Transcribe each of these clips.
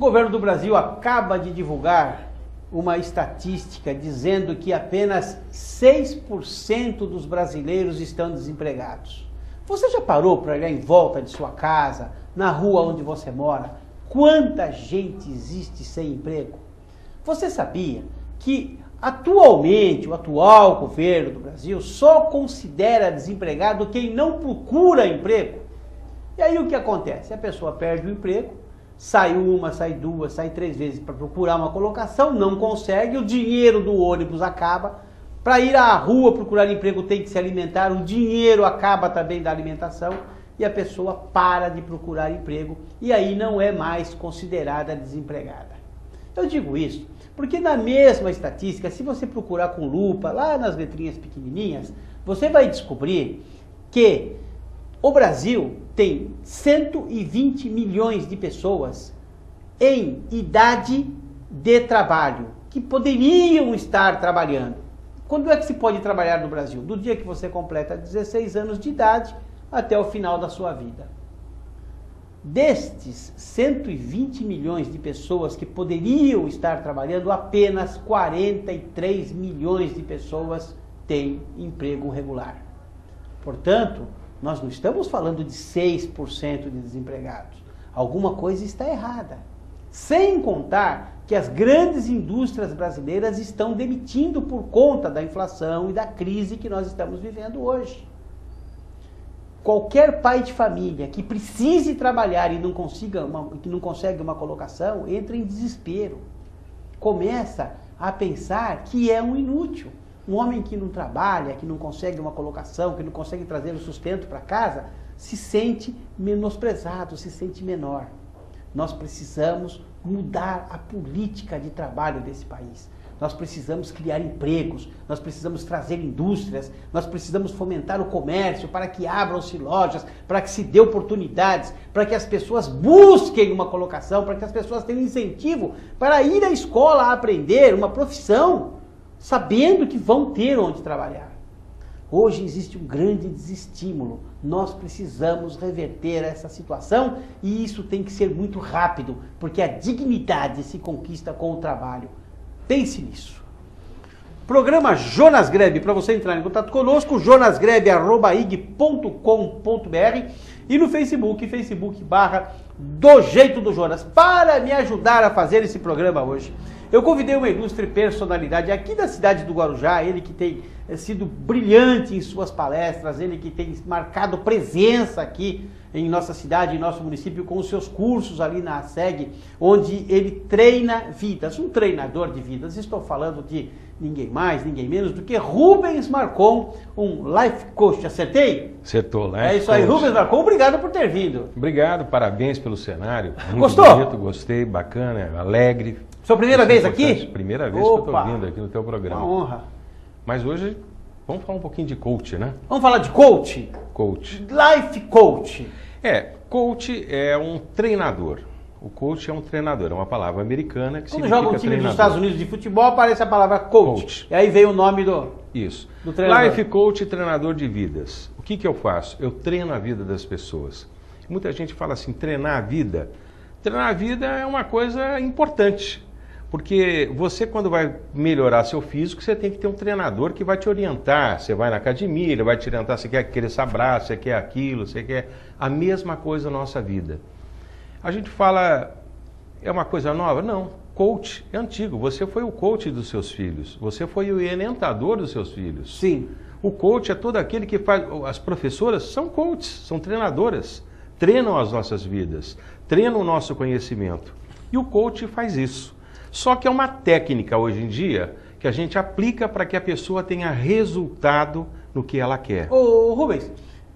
governo do Brasil acaba de divulgar uma estatística dizendo que apenas 6% dos brasileiros estão desempregados. Você já parou para olhar em volta de sua casa, na rua onde você mora, quanta gente existe sem emprego? Você sabia que atualmente o atual governo do Brasil só considera desempregado quem não procura emprego? E aí o que acontece? A pessoa perde o emprego, sai uma, sai duas, sai 3 vezes para procurar uma colocação, não consegue, o dinheiro do ônibus acaba, para ir à rua procurar emprego tem que se alimentar, o dinheiro acaba também da alimentação e a pessoa para de procurar emprego e aí não é mais considerada desempregada. Eu digo isso porque na mesma estatística, se você procurar com lupa, lá nas letrinhas pequenininhas, você vai descobrir que o Brasil tem 120 milhões de pessoas em idade de trabalho, que poderiam estar trabalhando. Quando é que se pode trabalhar no Brasil? Do dia que você completa 16 anos de idade até o final da sua vida. Destes 120 milhões de pessoas que poderiam estar trabalhando, apenas 43 milhões de pessoas têm emprego regular. Portanto, nós não estamos falando de 6% de desempregados. Alguma coisa está errada. Sem contar que as grandes indústrias brasileiras estão demitindo por conta da inflação e da crise que nós estamos vivendo hoje. Qualquer pai de família que precise trabalhar e que não consegue uma colocação, entra em desespero. Começa a pensar que é um inútil. Um homem que não trabalha, que não consegue uma colocação, que não consegue trazer o sustento para casa, se sente menosprezado, se sente menor. Nós precisamos mudar a política de trabalho desse país. Nós precisamos criar empregos, nós precisamos trazer indústrias, nós precisamos fomentar o comércio para que abram-se lojas, para que se dê oportunidades, para que as pessoas busquem uma colocação, para que as pessoas tenham incentivo para ir à escola a aprender uma profissão, sabendo que vão ter onde trabalhar. Hoje existe um grande desestímulo. Nós precisamos reverter essa situação e isso tem que ser muito rápido, porque a dignidade se conquista com o trabalho. Pense nisso. Programa Jonas Grebe, para você entrar em contato conosco, jonasgrebe@ig.com.br e no Facebook, Facebook/Do Jeito do Jonas. Para me ajudar a fazer esse programa hoje, eu convidei uma ilustre personalidade aqui da cidade do Guarujá, ele que tem sido brilhante em suas palestras, ele que tem marcado presença aqui em nossa cidade, em nosso município, com os seus cursos ali na ASEG, onde ele treina vidas, um treinador de vidas. Estou falando de ninguém mais, ninguém menos do que Rubens Marcon, um life coach. Acertei? Acertou, life É isso aí, coach. Rubens Marcon, obrigado por ter vindo. Obrigado, parabéns pelo cenário. Muito Gostou? bonito, gostei, bacana, alegre. Sua primeira Isso é vez importante. aqui? Primeira vez Opa, que eu estou vindo aqui no teu programa. Uma honra. Mas hoje, vamos falar um pouquinho de coach, né? Vamos falar de coach? Coach. Life coach. Coach é um treinador. O coach é um treinador, é uma palavra americana que Quando significa joga um time treinador. dos Estados Unidos de futebol, aparece a palavra coach. E aí veio o nome do treinador. Life coach, treinador de vidas. O que eu faço? Eu treino a vida das pessoas. Muita gente fala assim, treinar a vida. Treinar a vida é uma coisa importante. Porque você, quando vai melhorar seu físico, você tem que ter um treinador que vai te orientar. Você vai na academia, ele vai te orientar, você quer aquele abraço, você quer aquilo, você quer a mesma coisa na nossa vida. A gente fala, é uma coisa nova? Não, coach é antigo. Você foi o coach dos seus filhos, você foi o orientador dos seus filhos. Sim. O coach é todo aquele que faz, as professoras são coaches, são treinadoras, treinam as nossas vidas, treinam o nosso conhecimento. E o coach faz isso. Só que é uma técnica hoje em dia que a gente aplica para que a pessoa tenha resultado no que ela quer. Ô Rubens,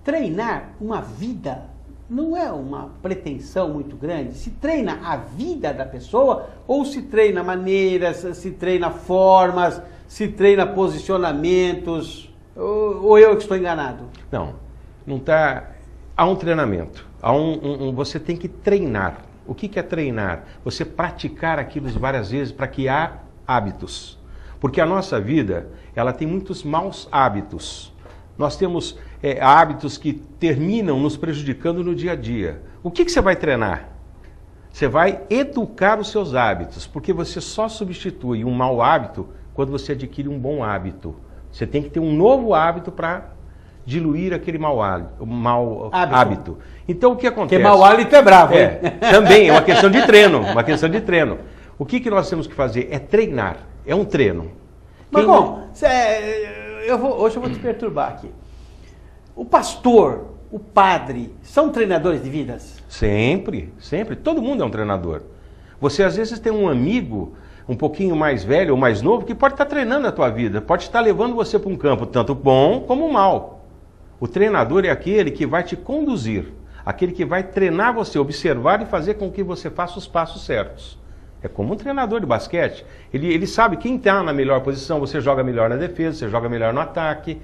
treinar uma vida não é uma pretensão muito grande? Se treina a vida da pessoa ou se treina maneiras, se treina formas, se treina posicionamentos? Ou eu que estou enganado? Não está. Há um treinamento, você tem que treinar. O que é treinar? Você praticar aquilo várias vezes para que há hábitos. Porque a nossa vida, ela tem muitos maus hábitos. Nós temos hábitos que terminam nos prejudicando no dia a dia. O que você vai treinar? Você vai educar os seus hábitos, porque você só substitui um mau hábito quando você adquire um bom hábito. Você tem que ter um novo hábito para diluir aquele mau hábito. Então o que acontece? Porque mau hálito é bravo, hein? Também é uma questão de treino, uma questão de treino. O que nós temos que fazer? É treinar, é um treino. Mas bom, hoje eu vou te perturbar aqui. O pastor, o padre, são treinadores de vidas? Sempre, sempre. Todo mundo é um treinador. Você às vezes tem um amigo um pouquinho mais velho ou mais novo que pode estar treinando a tua vida, pode estar levando você para um campo tanto bom como mal. O treinador é aquele que vai te conduzir, aquele que vai treinar você, observar e fazer com que você faça os passos certos. É como um treinador de basquete. Ele sabe quem está na melhor posição, você joga melhor na defesa, você joga melhor no ataque,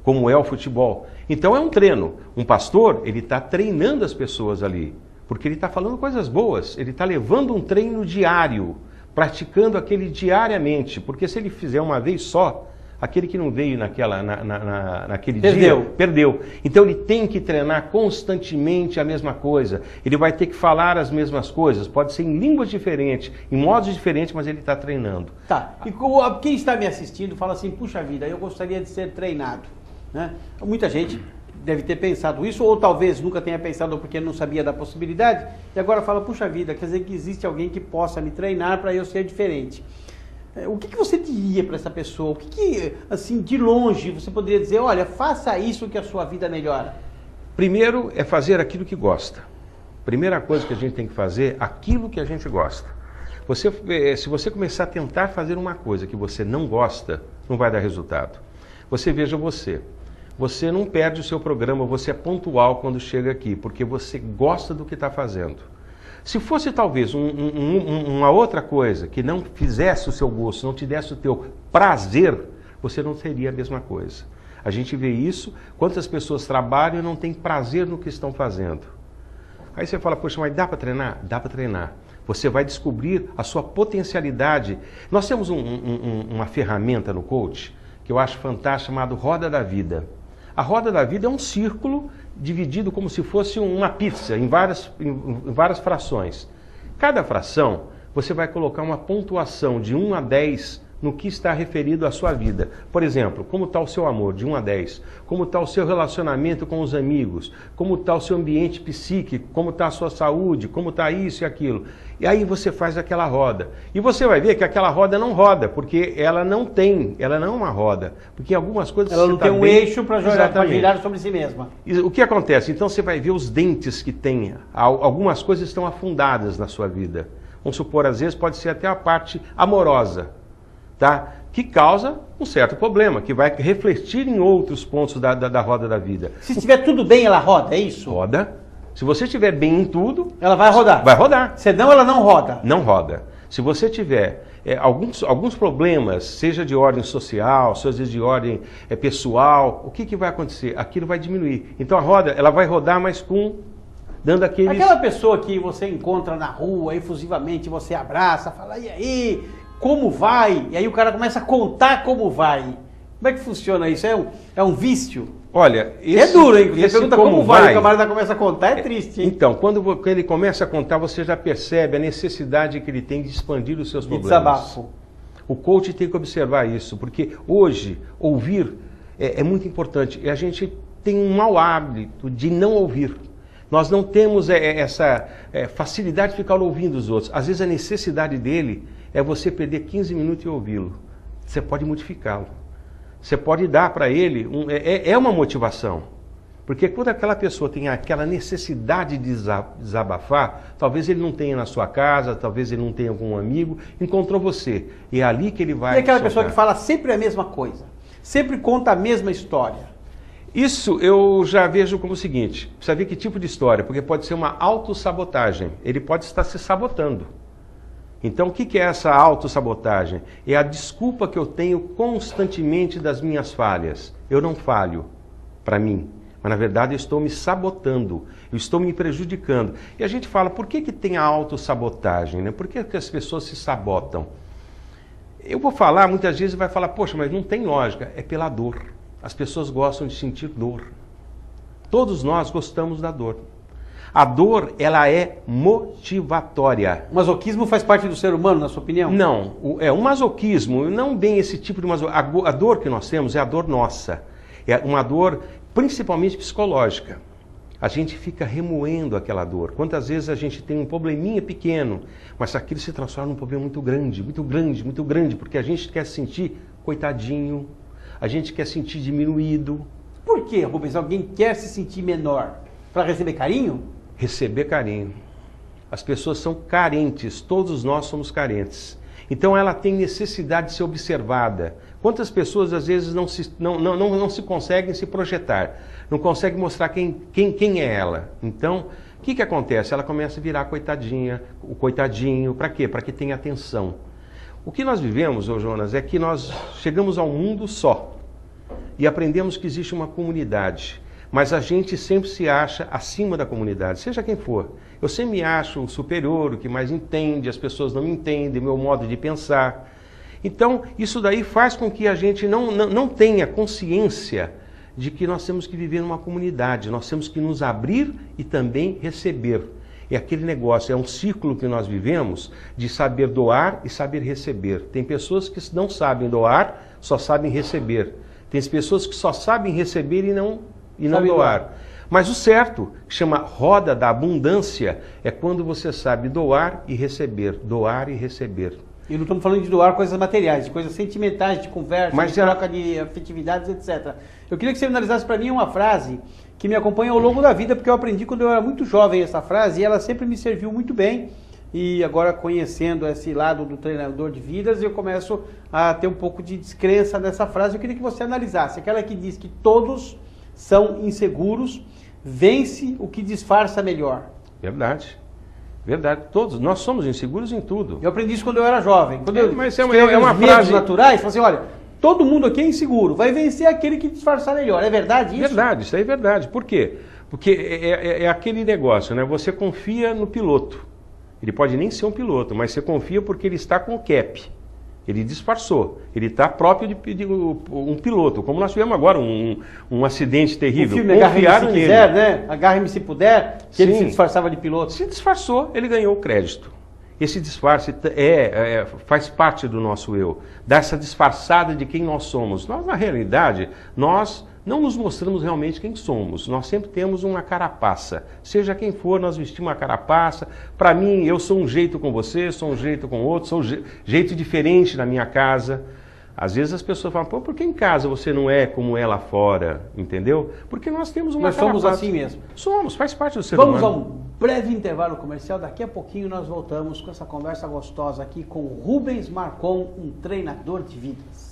como é o futebol. Então é um treino. Um pastor, ele está treinando as pessoas ali, porque ele está falando coisas boas, ele está levando um treino diário, praticando aquele diariamente, porque se ele fizer uma vez só, aquele que não veio naquele dia, perdeu. Então ele tem que treinar constantemente a mesma coisa. Ele vai ter que falar as mesmas coisas. Pode ser em línguas diferentes, em modos diferentes, mas ele está treinando. Tá. E quem está me assistindo fala assim, puxa vida, eu gostaria de ser treinado. Né? Muita gente deve ter pensado isso, ou talvez nunca tenha pensado porque não sabia da possibilidade, e agora fala, puxa vida, quer dizer que existe alguém que possa me treinar para eu ser diferente. O que você diria para essa pessoa? O que, assim, de longe, você poderia dizer, olha, faça isso que a sua vida melhora? Primeiro é fazer aquilo que gosta. Primeira coisa que a gente tem que fazer, aquilo que a gente gosta. Se você começar a tentar fazer uma coisa que você não gosta, não vai dar resultado. Veja você não perde o seu programa, você é pontual quando chega aqui, porque você gosta do que está fazendo. Se fosse talvez uma outra coisa que não fizesse o seu gosto, não te desse o teu prazer, você não seria a mesma coisa. A gente vê isso, quantas pessoas trabalham e não têm prazer no que estão fazendo. Aí você fala, poxa, mas dá para treinar? Dá para treinar. Você vai descobrir a sua potencialidade. Nós temos uma ferramenta no coach que eu acho fantástica, chamada Roda da Vida. A Roda da Vida é um círculo dividido como se fosse uma pizza, em várias frações. Cada fração, você vai colocar uma pontuação de 1 a 10 no que está referido à sua vida. Por exemplo, como está o seu amor, de 1 a 10? Como está o seu relacionamento com os amigos? Como está o seu ambiente psíquico? Como está a sua saúde? Como está isso e aquilo? E aí você faz aquela roda. E você vai ver que aquela roda não roda, porque ela não é uma roda. Porque em algumas coisas... Ela não tem um eixo para girar sobre si mesma. E o que acontece? Então você vai ver os dentes que tem. Algumas coisas estão afundadas na sua vida. Vamos supor, às vezes pode ser até a parte amorosa. Tá? Que causa um certo problema, que vai refletir em outros pontos da roda da vida. Se estiver tudo bem, ela roda, é isso? Roda. Se você estiver bem em tudo... Ela vai rodar? Vai rodar. Senão ela não roda? Não roda. Se você tiver alguns problemas, seja de ordem social, seja de ordem pessoal, o que vai acontecer? Aquilo vai diminuir. Então a roda, ela vai rodar, mas dando aqueles... Aquela pessoa que você encontra na rua, efusivamente, você abraça, fala, e aí... Como vai? E aí o cara começa a contar como vai. Como é que funciona isso? É um vício? Olha, é duro, hein? Você pergunta como vai, o camarada começa a contar, é triste, hein? Então, quando ele começa a contar, você já percebe a necessidade que ele tem de expandir os seus problemas. Desabafo. O coach tem que observar isso, porque hoje, ouvir é muito importante. E a gente tem um mau hábito de não ouvir. Nós não temos essa facilidade de ficar ouvindo os outros. Às vezes a necessidade dele é você perder 15 minutos e ouvi-lo. Você pode modificá-lo. Você pode dar para ele, é uma motivação. Porque quando aquela pessoa tem aquela necessidade de desabafar, talvez ele não tenha na sua casa, talvez ele não tenha algum amigo, encontrou você. E é ali que ele vai... E aquela pessoa que fala sempre a mesma coisa, sempre conta a mesma história. Isso eu já vejo como o seguinte, precisa ver que tipo de história, porque pode ser uma autossabotagem, ele pode estar se sabotando. Então, o que é essa autossabotagem? É a desculpa que eu tenho constantemente das minhas falhas. Eu não falho para mim, mas na verdade eu estou me sabotando, eu estou me prejudicando. E a gente fala, por que tem a autossabotagem? Né? Por que as pessoas se sabotam? Eu vou falar, muitas vezes vai falar, poxa, mas não tem lógica. É pela dor. As pessoas gostam de sentir dor. Todos nós gostamos da dor. A dor, ela é motivatória. O masoquismo faz parte do ser humano, na sua opinião? Não, o masoquismo, não bem esse tipo de masoquismo. A dor que nós temos é a dor nossa. É uma dor principalmente psicológica. A gente fica remoendo aquela dor. Quantas vezes a gente tem um probleminha pequeno, mas aquilo se transforma num problema muito grande, muito grande, muito grande, porque a gente quer se sentir coitadinho, a gente quer se sentir diminuído. Por quê, Rubens? Alguém quer se sentir menor? Para receber carinho? Receber carinho. As pessoas são carentes, todos nós somos carentes. Então ela tem necessidade de ser observada. Quantas pessoas às vezes não se conseguem se projetar, não conseguem mostrar quem é ela. Então, o que acontece? Ela começa a virar coitadinha, o coitadinho, para quê? Para que tenha atenção. O que nós vivemos, ô Jonas, é que nós chegamos ao mundo só e aprendemos que existe uma comunidade. Mas a gente sempre se acha acima da comunidade, seja quem for. Eu sempre me acho o superior, o que mais entende, as pessoas não me entendem, meu modo de pensar. Então, isso daí faz com que a gente não tenha consciência de que nós temos que viver numa comunidade, nós temos que nos abrir e também receber. É aquele negócio, é um ciclo que nós vivemos de saber doar e saber receber. Tem pessoas que não sabem doar, só sabem receber. Tem pessoas que só sabem receber e não doar. Mas o certo, que chama roda da abundância, é quando você sabe doar e receber, doar e receber. E não estamos falando de doar coisas materiais, de coisas sentimentais, de conversa, de troca de afetividades, etc. Eu queria que você analisasse para mim uma frase que me acompanha ao longo da vida, porque eu aprendi quando eu era muito jovem essa frase e ela sempre me serviu muito bem. E agora, conhecendo esse lado do treinador de vidas, eu começo a ter um pouco de descrença nessa frase. Eu queria que você analisasse aquela que diz que todos são inseguros, vence o que disfarça melhor. Verdade. Verdade. Todos. Nós somos inseguros em tudo. Eu aprendi isso quando eu era jovem. Quando mas é uma frase naturais, falei assim, olha, todo mundo aqui é inseguro, vai vencer aquele que disfarçar melhor. É verdade isso? Verdade, isso aí é verdade. Por quê? Porque é aquele negócio, né? Você confia no piloto. Ele pode nem ser um piloto, mas você confia porque ele está com o cap. Ele disfarçou. Ele está próprio de um piloto. Como nós tivemos agora um acidente terrível. O filme Agarre-me se quiser, né? Agarre-me se puder, que ele se disfarçava de piloto. Se disfarçou, ele ganhou o crédito. Esse disfarce faz parte do nosso eu. Dessa disfarçada de quem nós somos. Nós, na realidade, nós não nos mostramos realmente quem somos. Nós sempre temos uma carapaça. Seja quem for, nós vestimos uma carapaça. Para mim, eu sou um jeito com você, sou um jeito com outro, sou um jeito diferente na minha casa. Às vezes as pessoas falam, pô, por que em casa você não é como é lá fora? Entendeu? Porque nós temos uma carapaça. Nós somos assim mesmo. Somos, faz parte do ser humano. Vamos a um breve intervalo comercial. Daqui a pouquinho nós voltamos com essa conversa gostosa aqui com o Rubens Marcon, um treinador de vidas.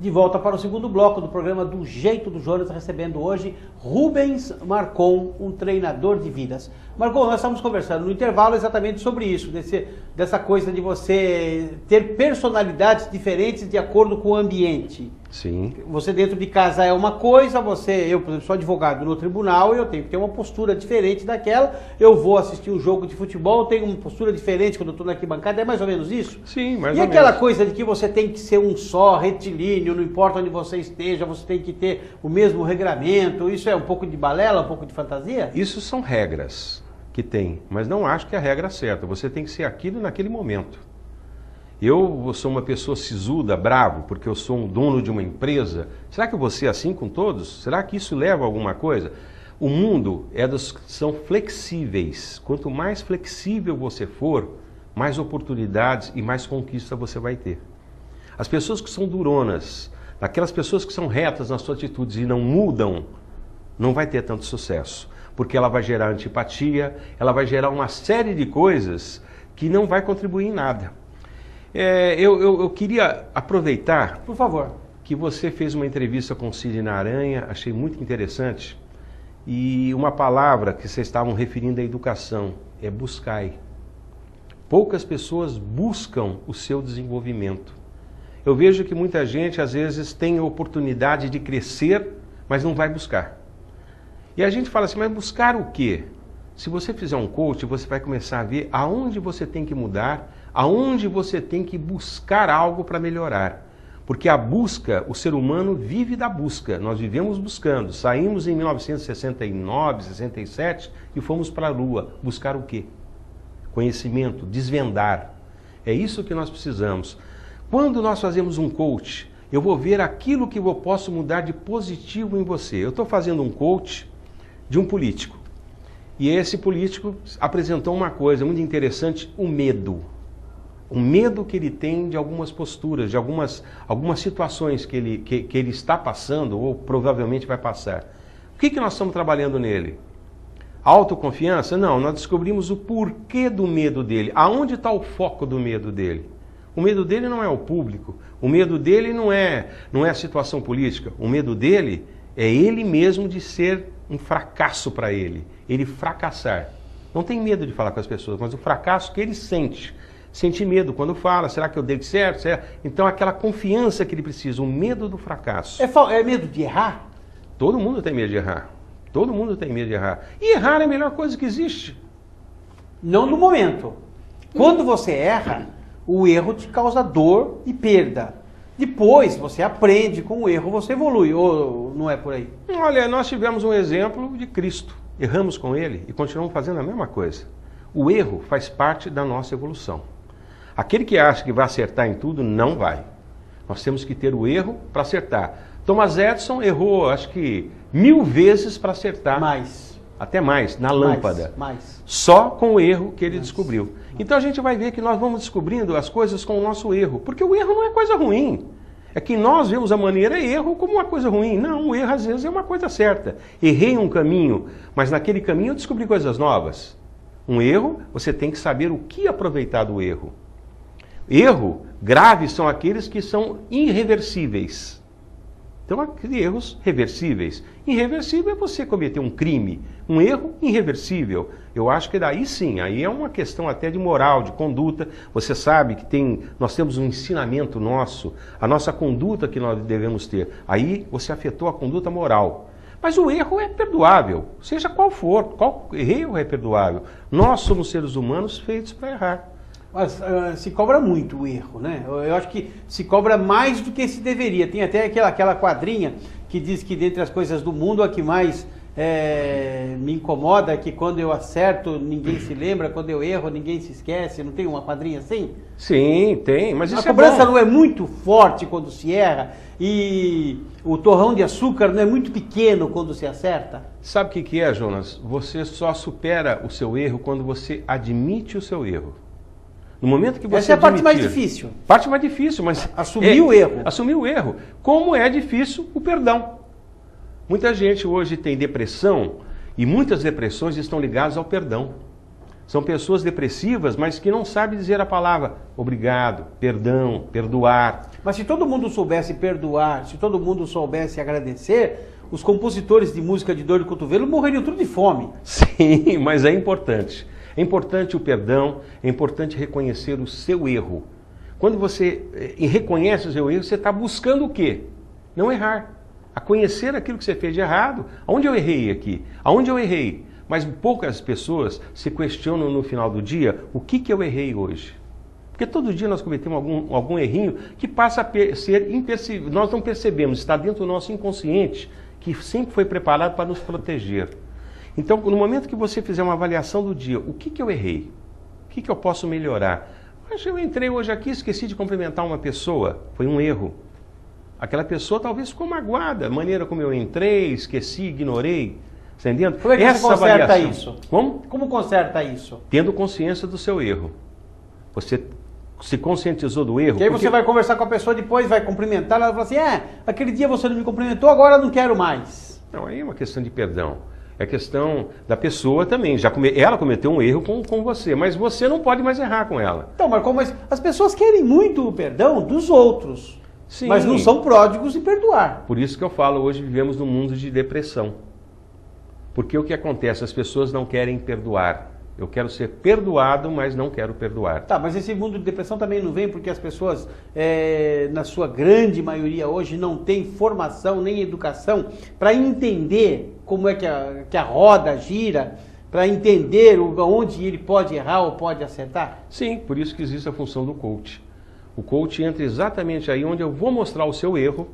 De volta para o segundo bloco do programa Do Jeito do Jonas, recebendo hoje Rubens Marcon, um treinador de vidas. Marcon, nós estamos conversando no intervalo exatamente sobre isso, dessa coisa de você ter personalidades diferentes de acordo com o ambiente. Sim. Você dentro de casa é uma coisa, eu, por exemplo, sou advogado no tribunal e eu tenho que ter uma postura diferente daquela. Eu vou assistir um jogo de futebol, eu tenho uma postura diferente quando eu estou na arquibancada, é mais ou menos isso? Sim, mais ou menos. E aquela coisa de que você tem que ser um só, retilíneo, não importa onde você esteja, você tem que ter o mesmo regramento, isso é um pouco de balela, um pouco de fantasia? Isso são regras que tem, mas não acho que é a regra certa. Você tem que ser aquilo naquele momento. Eu sou uma pessoa sisuda, bravo, porque eu sou um dono de uma empresa. Será que eu vou ser assim com todos? Será que isso leva a alguma coisa? O mundo é dos que são flexíveis. Quanto mais flexível você for, mais oportunidades e mais conquista você vai ter. As pessoas que são duronas, aquelas pessoas que são retas nas suas atitudes e não mudam, não vai ter tanto sucesso. Porque ela vai gerar antipatia, ela vai gerar uma série de coisas que não vai contribuir em nada. Eu queria aproveitar, por favor, que você fez uma entrevista com o Sidney Aranha, achei muito interessante, e uma palavra que vocês estavam referindo à educação, é buscai. Poucas pessoas buscam o seu desenvolvimento. Eu vejo que muita gente, às vezes, tem a oportunidade de crescer, mas não vai buscar. E a gente fala assim, mas buscar o quê? Se você fizer um coach, você vai começar a ver aonde você tem que mudar, aonde você tem que buscar algo para melhorar. Porque a busca, o ser humano vive da busca. Nós vivemos buscando. Saímos em 1969, 67 e fomos para a Lua. Buscar o quê? Conhecimento, desvendar. É isso que nós precisamos. Quando nós fazemos um coach, eu vou ver aquilo que eu posso mudar de positivo em você. Eu estou fazendo um coach de um político. E esse político apresentou uma coisa muito interessante, o medo. O medo que ele tem de algumas posturas, de algumas situações que ele está passando ou provavelmente vai passar. O que nós estamos trabalhando nele? Autoconfiança? Não, nós descobrimos o porquê do medo dele. Aonde está o foco do medo dele? O medo dele não é o público, o medo dele não é a situação política, o medo dele é ele mesmo de ser um fracasso para ele fracassar. Não tem medo de falar com as pessoas, mas o fracasso que ele sente. Sente medo quando fala, será que eu dei certo? Então aquela confiança que ele precisa, o medo do fracasso. É medo de errar? Todo mundo tem medo de errar. Todo mundo tem medo de errar. E errar é a melhor coisa que existe. Não no momento. Quando você erra, o erro te causa dor e perda. Depois você aprende com o erro, você evolui. Ou não é por aí? Olha, nós tivemos um exemplo de Cristo. Erramos com ele e continuamos fazendo a mesma coisa. O erro faz parte da nossa evolução. Aquele que acha que vai acertar em tudo, não vai. Nós temos que ter o erro para acertar. Thomas Edison errou, acho que 1000 vezes para acertar. Mais. Até mais, na lâmpada. Mais. Só com o erro que ele descobriu. Então a gente vai ver que nós vamos descobrindo as coisas com o nosso erro. Porque o erro não é coisa ruim. É que nós vemos a maneira erro como uma coisa ruim. Não, o erro às vezes é uma coisa certa. Errei um caminho, mas naquele caminho eu descobri coisas novas. Um erro, você tem que saber o que aproveitar do erro. Erro graves são aqueles que são irreversíveis. Então, aqueles erros reversíveis. Irreversível é você cometer um crime, um erro irreversível. Eu acho que daí sim, aí é uma questão até de moral, de conduta. Você sabe que nós temos um ensinamento nosso, a nossa conduta que nós devemos ter. Aí você afetou a conduta moral. Mas o erro é perdoável, seja qual for, qual erro é perdoável. Nós somos seres humanos feitos para errar. Mas se cobra muito o erro, né? Eu acho que se cobra mais do que se deveria. Tem até aquela quadrinha que diz que dentre as coisas do mundo a que mais me incomoda é que quando eu acerto ninguém se lembra, quando eu erro ninguém se esquece. Não tem uma quadrinha assim? Sim, tem, mas isso a cobrança não é muito forte quando se erra e o torrão de açúcar não é muito pequeno quando se acerta? Sabe o que é, Jonas? Você só supera o seu erro quando você admite o seu erro. No momento que você essa é a parte mais difícil. Parte mais difícil, mas assumir o erro. Assumir o erro. Como é difícil o perdão. Muita gente hoje tem depressão e muitas depressões estão ligadas ao perdão. São pessoas depressivas, mas que não sabem dizer a palavra obrigado, perdão, perdoar. Mas se todo mundo soubesse perdoar, se todo mundo soubesse agradecer, os compositores de música de dor de cotovelo morreriam tudo de fome. Sim, mas é importante. É importante o perdão, é importante reconhecer o seu erro. Quando você reconhece o seu erro, você está buscando o quê? Não errar. A conhecer aquilo que você fez de errado. Aonde eu errei aqui? Aonde eu errei? Mas poucas pessoas se questionam no final do dia o que eu errei hoje. Porque todo dia nós cometemos algum errinho que passa a ser imperceptível. Nós não percebemos, está dentro do nosso inconsciente, que sempre foi preparado para nos proteger. Então, no momento que você fizer uma avaliação do dia, o que eu errei? O que eu posso melhorar? Mas eu entrei hoje aqui e esqueci de cumprimentar uma pessoa, foi um erro. Aquela pessoa talvez ficou magoada, a maneira como eu entrei, esqueci, ignorei. Você entendendo? Como é que você conserta isso? Como? Como conserta isso? Tendo consciência do seu erro. Você se conscientizou do erro. Que aí você vai conversar com a pessoa depois, vai cumprimentar, ela fala assim, aquele dia você não me cumprimentou, agora eu não quero mais. Não, aí é uma questão de perdão. É questão da pessoa também. Ela cometeu um erro com você, mas você não pode mais errar com ela. Então, Marcon, mas as pessoas querem muito o perdão dos outros, Sim. Mas não são pródigos em perdoar. Por isso que eu falo, hoje vivemos num mundo de depressão. Porque o que acontece? As pessoas não querem perdoar. Eu quero ser perdoado, mas não quero perdoar. Tá, mas esse mundo de depressão também não vem porque as pessoas, na sua grande maioria hoje, não têm formação nem educação para entender como é que a roda gira, para entender onde ele pode errar ou pode acertar? Sim, por isso que existe a função do coach. O coach entra exatamente aí onde eu vou mostrar o seu erro,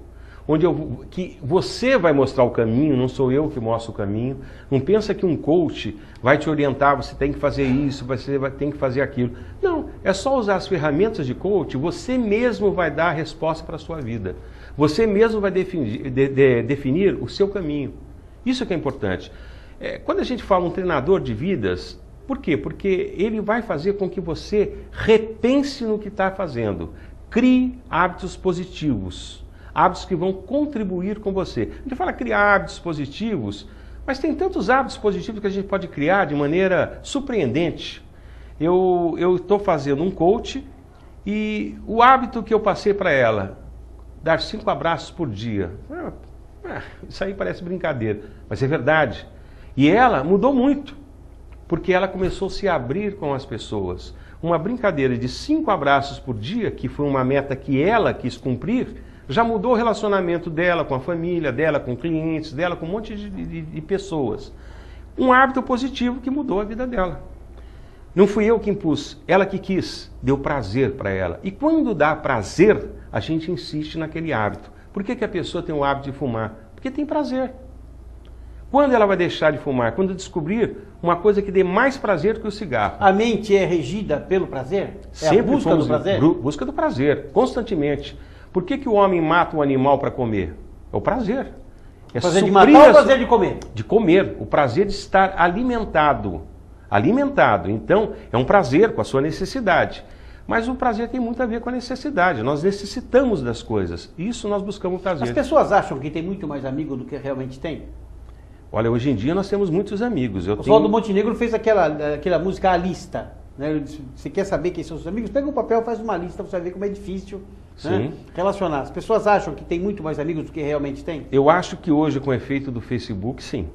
que você vai mostrar o caminho, não sou eu que mostro o caminho. Não pensa que um coach vai te orientar, você tem que fazer isso, você tem que fazer aquilo. Não, é só usar as ferramentas de coach, você mesmo vai dar a resposta para a sua vida. Você mesmo vai definir o seu caminho. Isso que é importante. Quando a gente fala um treinador de vidas, por quê? Porque ele vai fazer com que você repense no que está fazendo. Crie hábitos positivos. Hábitos que vão contribuir com você. A gente fala criar hábitos positivos, mas tem tantos hábitos positivos que a gente pode criar de maneira surpreendente. Eu estou fazendo um coach e o hábito que eu passei para ela, dar 5 abraços por dia. Isso aí parece brincadeira, mas é verdade. E ela mudou muito, porque ela começou a se abrir com as pessoas. Uma brincadeira de 5 abraços por dia, que foi uma meta que ela quis cumprir, já mudou o relacionamento dela com a família, dela com clientes, dela com um monte de pessoas. Um hábito positivo que mudou a vida dela. Não fui eu que impus, ela que quis, deu prazer para ela. E quando dá prazer, a gente insiste naquele hábito. Por que a pessoa tem o hábito de fumar? Porque tem prazer. Quando ela vai deixar de fumar? Quando descobrir uma coisa que dê mais prazer que o cigarro. A mente é regida pelo prazer? Sempre a busca do prazer? Busca do prazer, constantemente. Por que o homem mata um animal para comer? É o prazer. É prazer de matar ou o prazer de comer? De comer. O prazer de estar alimentado. Alimentado. Então, é um prazer com a sua necessidade. Mas o prazer tem muito a ver com a necessidade. Nós necessitamos das coisas. Isso nós buscamos prazer. As pessoas acham que tem muito mais amigo do que realmente tem? Olha, hoje em dia nós temos muitos amigos. O Sol do Montenegro fez aquela música A Lista. Né? Ele disse, você quer saber quem são os seus amigos? Pega um papel, faz uma lista, você vai ver como é difícil, né, relacionar. As pessoas acham que tem muito mais amigos do que realmente tem? Eu acho que hoje, com o efeito do Facebook, sim.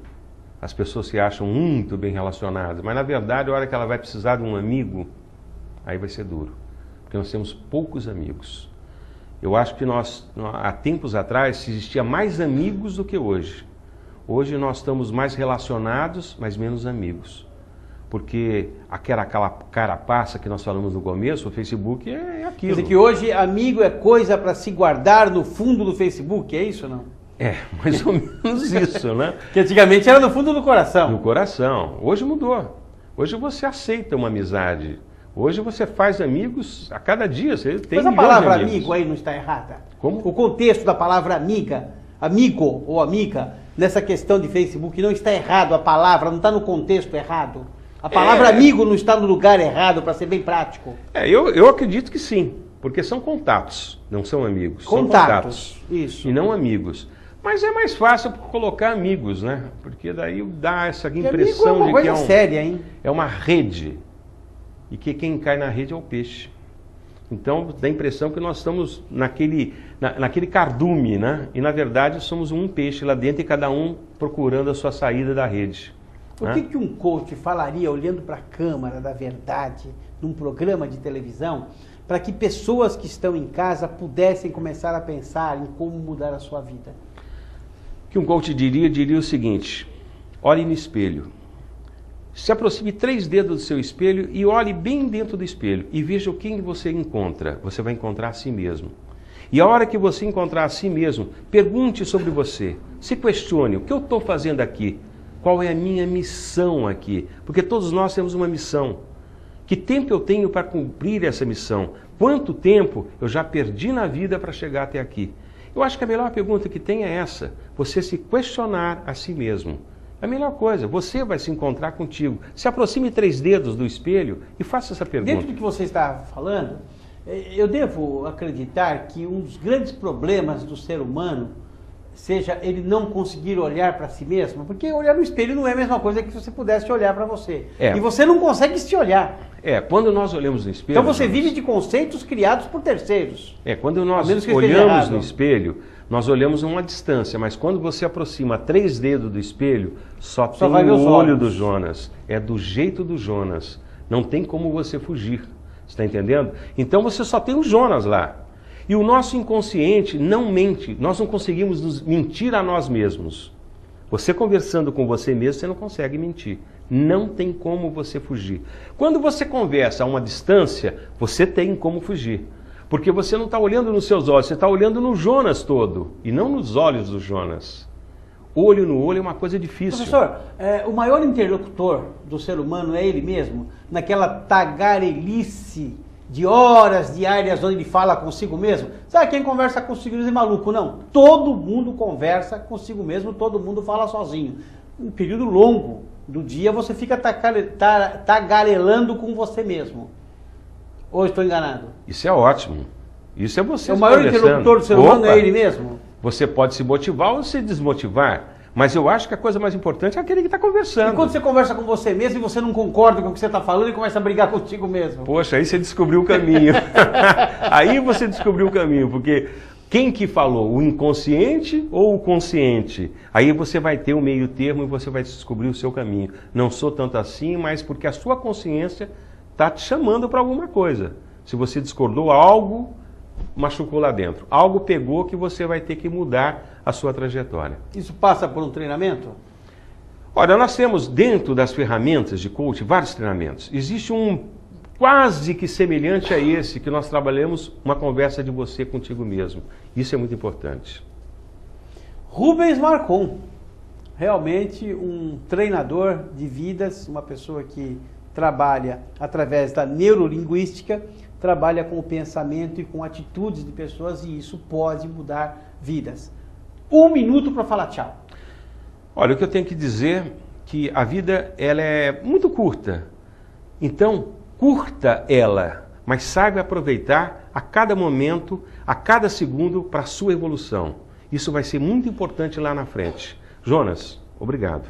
As pessoas se acham muito bem relacionadas, mas na verdade, a hora que ela vai precisar de um amigo, aí vai ser duro. Porque nós temos poucos amigos. Eu acho que há tempos atrás, existia mais amigos do que hoje. Hoje nós estamos mais relacionados, mas menos amigos. Porque aquela carapaça que nós falamos no começo, o Facebook é aquilo. Quer dizer que hoje amigo é coisa para se guardar no fundo do Facebook, é isso ou não? É, mais ou menos isso, né? Que antigamente era no fundo do coração. No coração. Hoje mudou. Hoje você aceita uma amizade. Hoje você faz amigos a cada dia. Você tem Mas a palavra amigo aí não está errada? Como? O contexto da palavra amiga, amigo ou amiga, nessa questão de Facebook não está errado a palavra, não está no contexto errado. A palavra amigo não está no lugar errado, para ser bem prático. Eu acredito que sim, porque são contatos, não são amigos. São contatos, isso. E não amigos. Mas é mais fácil colocar amigos, né? Porque daí dá essa impressão de que séria, hein? É uma rede. E que quem cai na rede é o peixe. Então dá a impressão que nós estamos naquele cardume, né? E na verdade somos um peixe lá dentro e cada um procurando a sua saída da rede. O que um coach falaria olhando para a Câmara da Verdade, num programa de televisão, para que pessoas que estão em casa pudessem começar a pensar em como mudar a sua vida? O que um coach diria o seguinte: olhe no espelho, se aproxime 3 dedos do seu espelho e olhe bem dentro do espelho e veja quem você encontra. Você vai encontrar a si mesmo. E a hora que você encontrar a si mesmo, pergunte sobre você, se questione: o que eu estou fazendo aqui? Qual é a minha missão aqui? Porque todos nós temos uma missão. Que tempo eu tenho para cumprir essa missão? Quanto tempo eu já perdi na vida para chegar até aqui? Eu acho que a melhor pergunta que tem é essa. Você se questionar a si mesmo. É a melhor coisa. Você vai se encontrar contigo. Se aproxime 3 dedos do espelho e faça essa pergunta. Dentro do que você está falando, Eu devo acreditar que um dos grandes problemas do ser humano seja ele não conseguir olhar para si mesmo, porque olhar no espelho não é a mesma coisa que se você pudesse olhar para você. E você não consegue se olhar. Quando nós olhamos no espelho... Então você vive de conceitos criados por terceiros. Quando nós olhamos no espelho, nós olhamos a uma distância, mas quando você aproxima 3 dedos do espelho, só tem o olho do Jonas. É do jeito do Jonas. Não tem como você fugir. Você está entendendo? Então você só tem o Jonas lá. E o nosso inconsciente não mente. Nós não conseguimos nos mentir a nós mesmos. Você conversando com você mesmo, você não consegue mentir. Não tem como você fugir. Quando você conversa a uma distância, você tem como fugir. Porque você não está olhando nos seus olhos, você está olhando no Jonas todo. E não nos olhos do Jonas. Olho no olho é uma coisa difícil. Professor, o maior interlocutor do ser humano é ele mesmo? Naquela tagarelice de horas diárias onde ele fala consigo mesmo? Sabe, quem conversa consigo mesmo é maluco? Não. Todo mundo conversa consigo mesmo, todo mundo fala sozinho. Um período longo do dia você fica tagarelando com você mesmo. Ou estou enganado? Isso é ótimo. Isso é você. O maior interlocutor do ser humano é ele mesmo? Você pode se motivar ou se desmotivar. Mas eu acho que a coisa mais importante é aquele que está conversando. E quando você conversa com você mesmo e você não concorda com o que você está falando e começa a brigar contigo mesmo? Poxa, aí você descobriu o caminho. Aí você descobriu o caminho, porque quem que falou? O inconsciente ou o consciente? Aí você vai ter um meio termo e você vai descobrir o seu caminho. Não sou tanto assim, mas porque a sua consciência está te chamando para alguma coisa. Se você discordou, algo machucou lá dentro. Algo pegou que você vai ter que mudar a sua trajetória. Isso passa por um treinamento? Olha, nós temos dentro das ferramentas de coaching vários treinamentos. Existe um quase que semelhante a esse que nós trabalhamos, uma conversa de você contigo mesmo. Isso é muito importante. Rubens Marcon, realmente um treinador de vidas, uma pessoa que trabalha através da neurolinguística, trabalha com o pensamento e com atitudes de pessoas, e isso pode mudar vidas. 1 minuto para falar tchau. Olha, o que eu tenho que dizer é que a vida ela é muito curta. Então, curta ela, mas saiba aproveitar a cada momento, a cada segundo para a sua evolução. Isso vai ser muito importante lá na frente. Jonas, obrigado.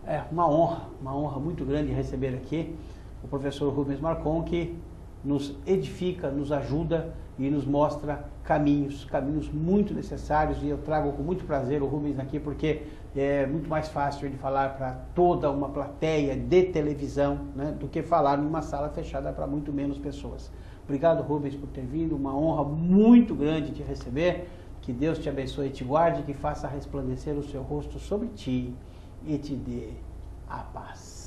É uma honra muito grande receber aqui o professor Rubens Marcon, que nos edifica, nos ajuda e nos mostra caminhos muito necessários, e eu trago com muito prazer o Rubens aqui porque é muito mais fácil de falar para toda uma plateia de televisão, né, do que falar numa sala fechada para muito menos pessoas. Obrigado, Rubens, por ter vindo, uma honra muito grande te receber, que Deus te abençoe e te guarde, que faça resplandecer o seu rosto sobre ti e te dê a paz.